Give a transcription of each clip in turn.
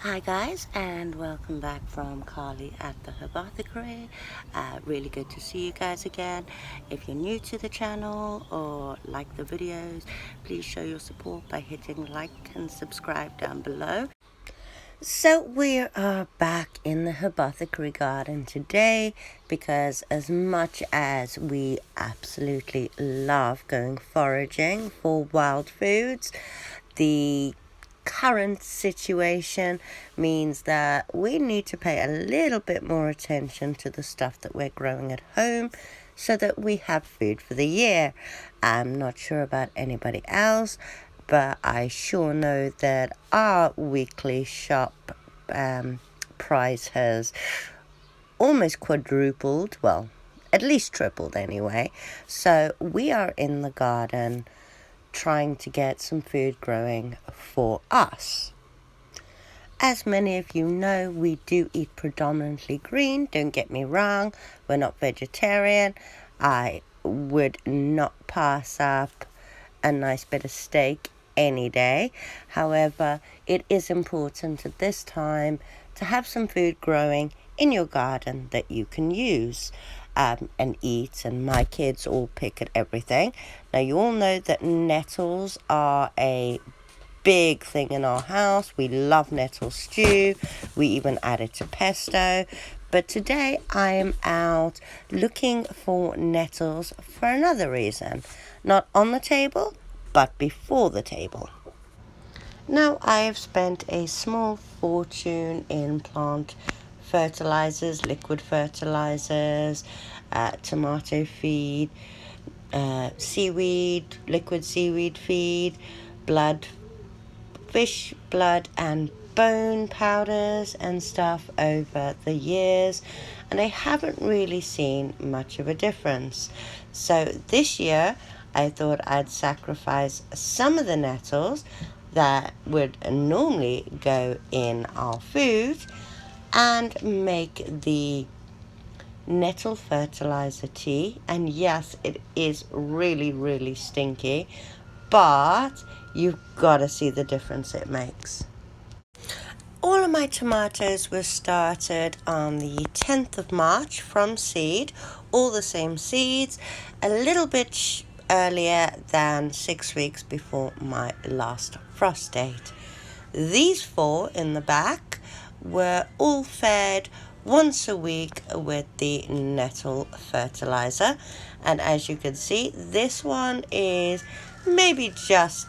Hi guys, and welcome back from Carly at the Herbothecary. Really good to see you guys again. If you're new to the channel or like the videos, please show your support by hitting like and subscribe down below. So we are back in the Herbothecary garden today because as much as we absolutely love going foraging for wild foods, the current situation means that we need to pay a little bit more attention to the stuff that we're growing at home so that we have food for the year. I'm not sure about anybody else, but I sure know that our weekly shop price has almost quadrupled, well, at least tripled anyway. So we are in the garden trying to get some food growing for us. As many of you know, we do eat predominantly green. Don't get me wrong, we're not vegetarian. I would not pass up a nice bit of steak any day. However, it is important at this time to have some food growing in your garden that you can use and eat, and my kids all pick at everything. Now, you all know that nettles are a big thing in our house. We love nettle stew. We even add it to pesto. But today I am out looking for nettles for another reason. Not on the table, but before the table. Now I have spent a small fortune in plant fertilizers, liquid fertilizers, tomato feed, seaweed, liquid seaweed feed, fish blood and bone powders and stuff over the years, and I haven't really seen much of a difference. So this year I thought I'd sacrifice some of the nettles that would normally go in our food and make the nettle fertilizer tea. And yes, it is really stinky, but you've got to see the difference it makes. All of my tomatoes were started on the 10th of March from seed, all the same seeds, a little bit earlier than 6 weeks before my last frost date. These 4 in the back were all fed once a week with the nettle fertilizer, and as you can see, this one is maybe just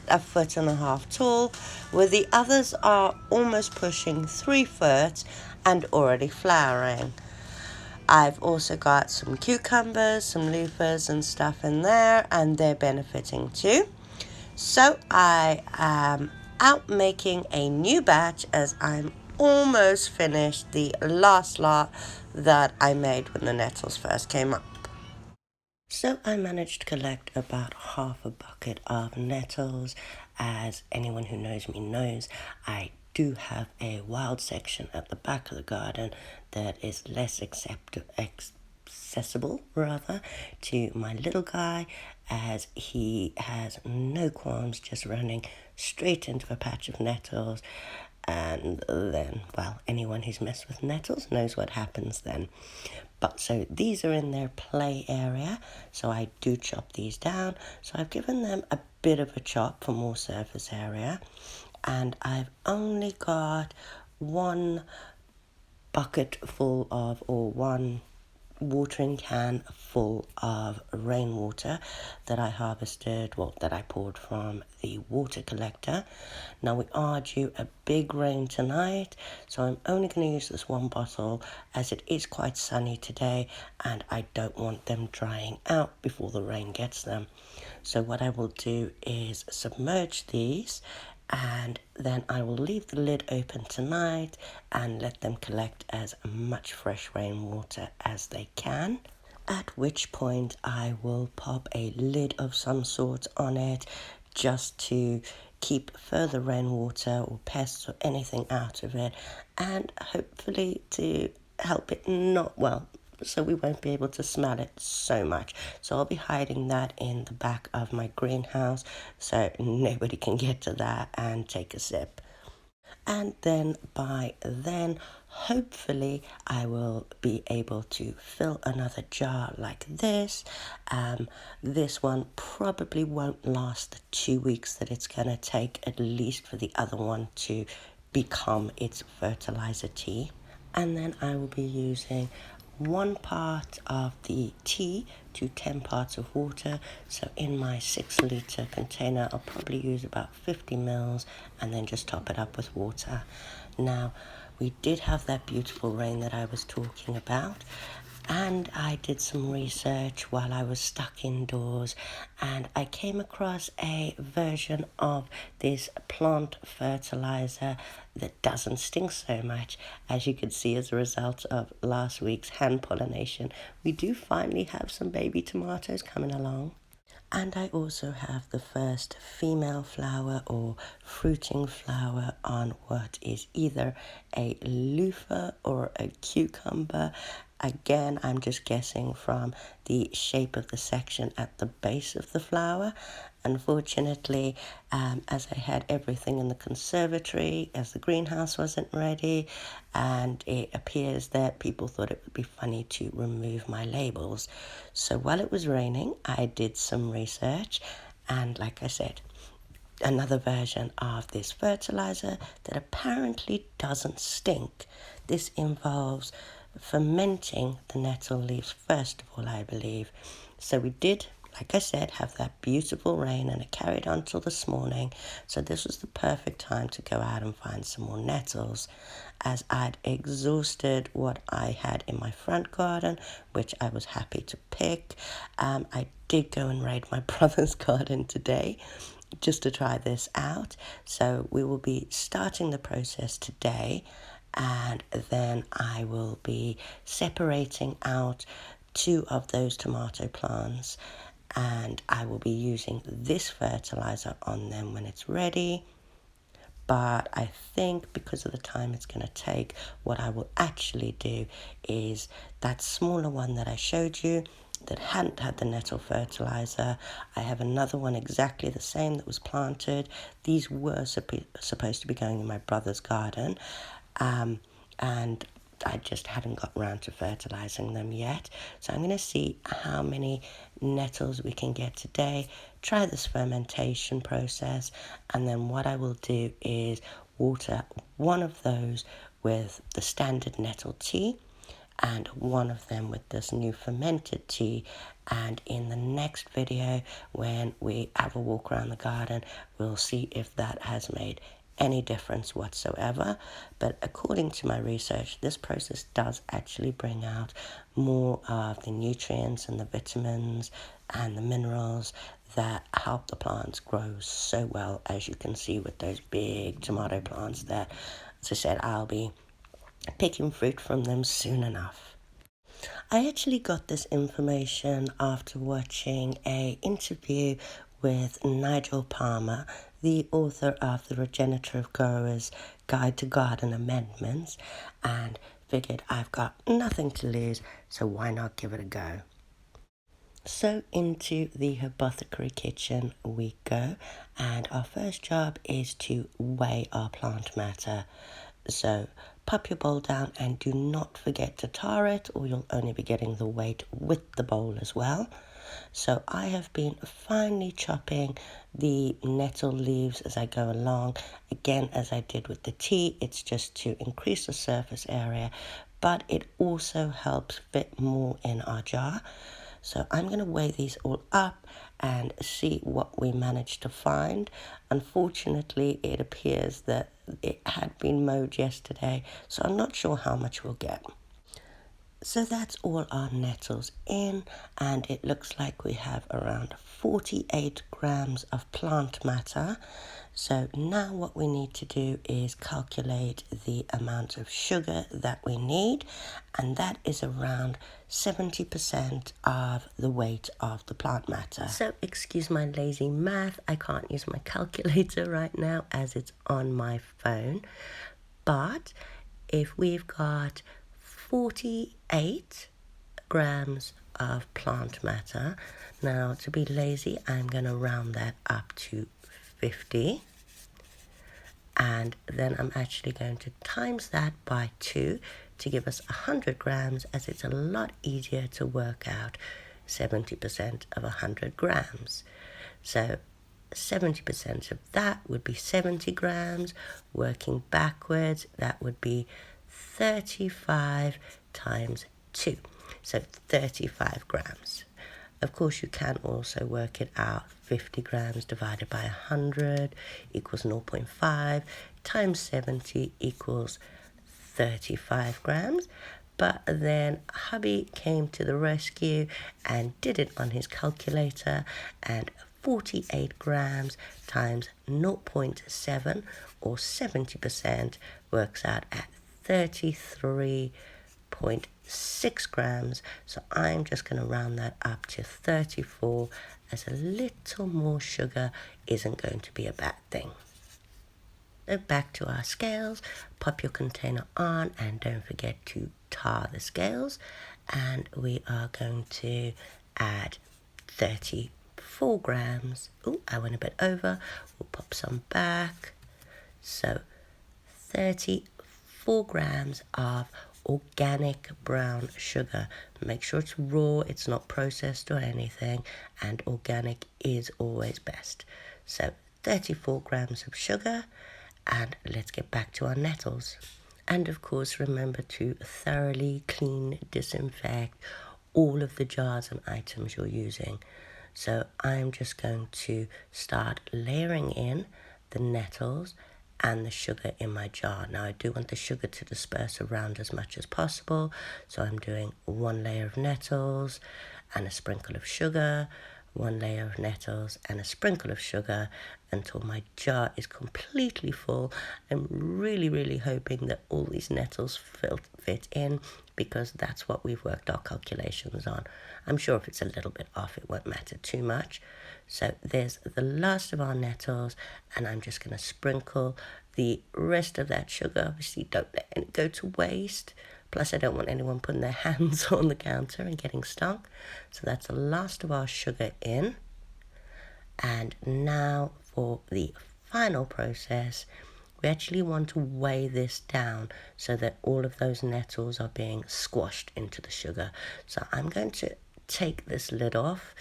a 1.5 foot tall, where the others are almost pushing 3 foot and already flowering. I've also got some cucumbers, some loofahs and stuff in there, and they're benefiting too. So I am out making a new batch as I'm almost finished the last lot that I made when the nettles first came up. So I managed to collect about half a bucket of nettles. As anyone who knows me knows, I do have a wild section at the back of the garden that is less accessible rather to my little guy, as he has no qualms just running straight into a patch of nettles. And then, well, anyone who's messed with nettles knows what happens then. But so these are in their play area, so I do chop these down. So I've given them a bit of a chop for more surface area, and I've only got one bucket full of, or one watering can full of rainwater that I harvested, well, that I poured from the water collector. Now we are due a big rain tonight, so I'm only going to use this one bottle as it is quite sunny today and I don't want them drying out before the rain gets them. So what I will do is submerge these, and then I will leave the lid open tonight and let them collect as much fresh rainwater as they can. At which point I will pop a lid of some sort on it just to keep further rainwater or pests or anything out of it, and hopefully to help it not, well, so we won't be able to smell it so much. So I'll be hiding that in the back of my greenhouse so nobody can get to that and take a sip. And then by then, hopefully I will be able to fill another jar like this. This one probably won't last the 2 weeks that it's going to take, at least for the other one to become its fertilizer tea. And then I will be using 1 part of the tea to 10 parts of water. So in my 6-litre container, I'll probably use about 50 mils and then just top it up with water. Now, we did have that beautiful rain that I was talking about, and I did some research while I was stuck indoors, and I came across a version of this plant fertilizer that doesn't stink so much. As you can see, as a result of last week's hand pollination, we do finally have some baby tomatoes coming along. And I also have the first female flower or fruiting flower on what is either a loofah or a cucumber. Again, I'm just guessing from the shape of the section at the base of the flower. Unfortunately, as I had everything in the conservatory, as the greenhouse wasn't ready, and it appears that people thought it would be funny to remove my labels. So while it was raining, I did some research, and like I said, another version of this fertilizer that apparently doesn't stink. This involves fermenting the nettle leaves first of all, I believe. So we did, like I said, have that beautiful rain, and it carried on till this morning. So this was the perfect time to go out and find some more nettles, as I'd exhausted what I had in my front garden, which I was happy to pick. I did go and raid my brother's garden today just to try this out. So we will be starting the process today, and then I will be separating out 2 of those tomato plants, and I will be using this fertilizer on them when it's ready. But I think because of the time it's going to take, what I will actually do is that smaller one that I showed you that hadn't had the nettle fertilizer. I have another one exactly the same that was planted. These were supposed to be going in my brother's garden, and I just hadn't got around to fertilizing them yet. So I'm going to see how many nettles we can get today, try this fermentation process, and then what I will do is water one of those with the standard nettle tea and one of them with this new fermented tea. And in the next video, when we have a walk around the garden, we'll see if that has made any difference whatsoever. But according to my research, this process does actually bring out more of the nutrients and the vitamins and the minerals that help the plants grow so well, as you can see with those big tomato plants that, as I said, I'll be picking fruit from them soon enough. I actually got this information after watching an interview with Nigel Palmer, the author of the Regenerative Grower's Guide to Garden Amendments, and figured I've got nothing to lose, so why not give it a go. So into the Herbothecary kitchen we go, and our first job is to weigh our plant matter. So pop your bowl down and do not forget to tar it, or you'll only be getting the weight with the bowl as well. So I have been finely chopping the nettle leaves as I go along. Again, as I did with the tea, it's just to increase the surface area, but it also helps fit more in our jar. So I'm going to weigh these all up and see what we managed to find. Unfortunately, it appears that it had been mowed yesterday, so I'm not sure how much we'll get. So that's all our nettles in, and it looks like we have around 48 grams of plant matter. So now what we need to do is calculate the amount of sugar that we need, and that is around 70% of the weight of the plant matter. So excuse my lazy math, I can't use my calculator right now as it's on my phone. But if we've got 48 grams of plant matter, now to be lazy, I'm going to round that up to 50. and then I'm actually going to times that by 2 to give us 100 grams, as it's a lot easier to work out 70% of 100 grams. So 70% of that would be 70 grams. Working backwards, that would be 35 times 2, so 35 grams. Of course, you can also work it out. 50 grams divided by 100 equals 0.5 times 70 equals 35 grams. But then hubby came to the rescue and did it on his calculator, and 48 grams times 0.7 or 70% works out at 33.6 grams. So I'm just going to round that up to 34, as a little more sugar isn't going to be a bad thing. So back to our scales, pop your container on and don't forget to tar the scales, and we are going to add 34 grams. Oh, I went a bit over. We'll pop some back. So 34 grams of organic brown sugar. Make sure it's raw, it's not processed or anything, and organic is always best. So 34 grams of sugar, and let's get back to our nettles. And of course, remember to thoroughly clean, disinfect all of the jars and items you're using. So I'm just going to start layering in the nettles and the sugar in my jar. Now I do want the sugar to disperse around as much as possible, so I'm doing 1 layer of nettles and a sprinkle of sugar, 1 layer of nettles and a sprinkle of sugar, until my jar is completely full. I'm really hoping that all these nettles fit in, because that's what we've worked our calculations on. I'm sure if it's a little bit off, it won't matter too much. So there's the last of our nettles, and I'm just going to sprinkle the rest of that sugar. Obviously, don't let it go to waste. Plus, I don't want anyone putting their hands on the counter and getting stung. So that's the last of our sugar in. And now for the final process, we actually want to weigh this down so that all of those nettles are being squashed into the sugar. So I'm going to take this lid off,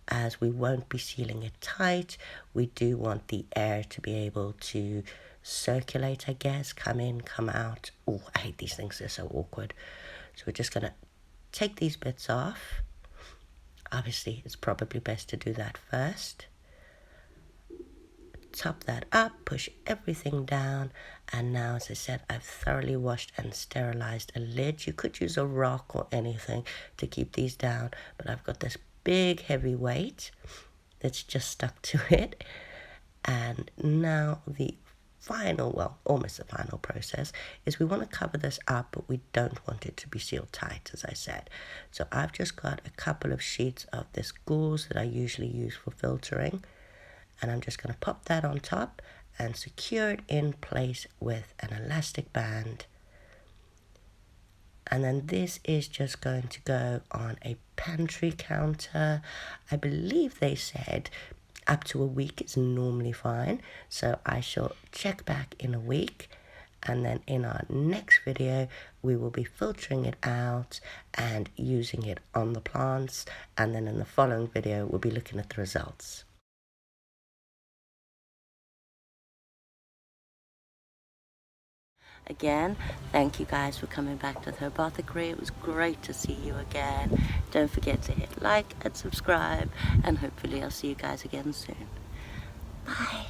as we won't be sealing it tight. We do want the air to be able to circulate, I guess, come in, come out. Oh, I hate these things, they're so awkward. So we're just going to take these bits off. Obviously, it's probably best to do that first. Top that up, push everything down, and now, as I said, I've thoroughly washed and sterilized a lid. You could use a rock or anything to keep these down, but I've got this big heavy weight that's just stuck to it. And now the final, well, almost the final process is we want to cover this up, but we don't want it to be sealed tight, as I said. So I've just got a couple of sheets of this gauze that I usually use for filtering, and I'm just going to pop that on top and secure it in place with an elastic band. And then this is just going to go on a pantry counter. I believe they said up to a week is normally fine, so I shall check back in a week, and then in our next video we will be filtering it out and using it on the plants, and then in the following video we'll be looking at the results. Again, thank you guys for coming back to the Herbothecary. It was great to see you again. Don't forget to hit like and subscribe, and hopefully I'll see you guys again soon. Bye.